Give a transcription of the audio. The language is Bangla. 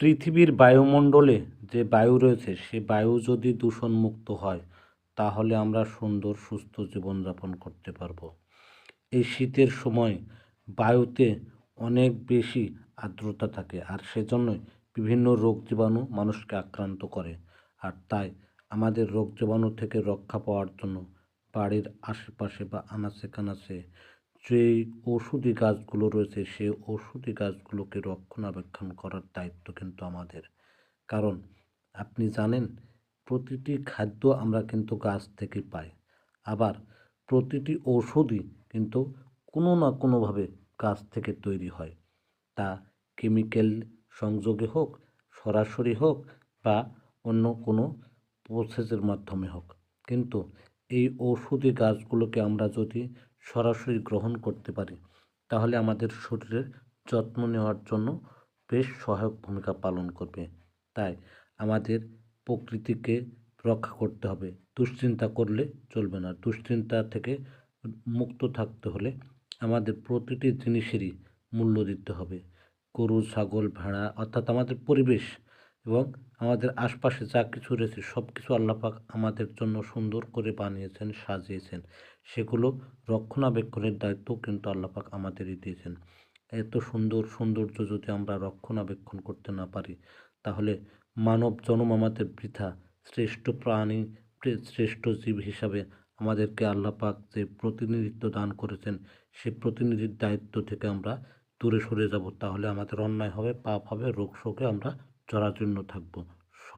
পৃথিবীর বায়ুমণ্ডলে যে বায়ু রয়েছে সে বায়ু যদি দূষণমুক্ত হয় তাহলে আমরা সুন্দর সুস্থ জীবনযাপন করতে পারবো। এই শীতের সময় বায়ুতে অনেক বেশি আর্দ্রতা থাকে আর সেজন্যই বিভিন্ন রোগ জীবাণু মানুষকে আক্রান্ত করে। আর তাই আমাদের রোগ জীবাণু থেকে রক্ষা পাওয়ার জন্য বাড়ির আশেপাশে বা আনাচে কানাচে যেই ওষুধি গাছগুলো রয়েছে সেই ওষুধি গাছগুলোকে রক্ষণাবেক্ষণ করার দায়িত্ব কিন্তু আমাদের। কারণ আপনি জানেন প্রতিটি খাদ্য আমরা কিন্তু গাছ থেকে পাই। আবার প্রতিটি ঔষধই কিন্তু কোনো না কোনোভাবে গাছ থেকে তৈরি হয়। তা কেমিক্যাল সংযোগে হোক, সরাসরি হোক বা অন্য কোনো প্রসেসের মাধ্যমে হোক। কিন্তু এই ঔষধি গাছগুলোকে আমরা যদি সরাসরি গ্রহণ করতে পারি তাহলে আমাদের শরীরের যত্ন নেওয়ার জন্য বেশ সহায়ক ভূমিকা পালন করবে। তাই আমাদের প্রকৃতিকে রক্ষা করতে হবে। দুশ্চিন্তা করলে চলবে না। দুশ্চিন্তা থেকে মুক্ত থাকতে হলে আমাদের প্রতিটি জিনিসেরই মূল্য দিতে হবে। গরু, ছাগল, ভেড়া অর্থাৎ আমাদের পরিবেশ এবং আমাদের আশপাশে যা কিছু রয়েছে সব কিছু আল্লাহ পাক আমাদের জন্য সুন্দর করে বানিয়েছেন, সাজিয়েছেন। সেগুলো রক্ষণাবেক্ষণের দায়িত্বও কিন্তু আল্লাহ পাক আমাদেরই দিয়েছেন। এত সুন্দর সৌন্দর্য যদি আমরা রক্ষণাবেক্ষণ করতে না পারি তাহলে মানব জন্ম আমাদের বৃথা। শ্রেষ্ঠ প্রাণী, শ্রেষ্ঠ জীব হিসাবে আমাদেরকে আল্লাহ পাক যে প্রতিনিধিত্ব দান করেছেন সেই প্রতিনিধির দায়িত্ব থেকে আমরা দূরে সরে যাব। তাহলে আমাদের অন্যায় হবে, পাপ হবে, রোগ শোকে আমরা জরাজীর্ণ থাকব।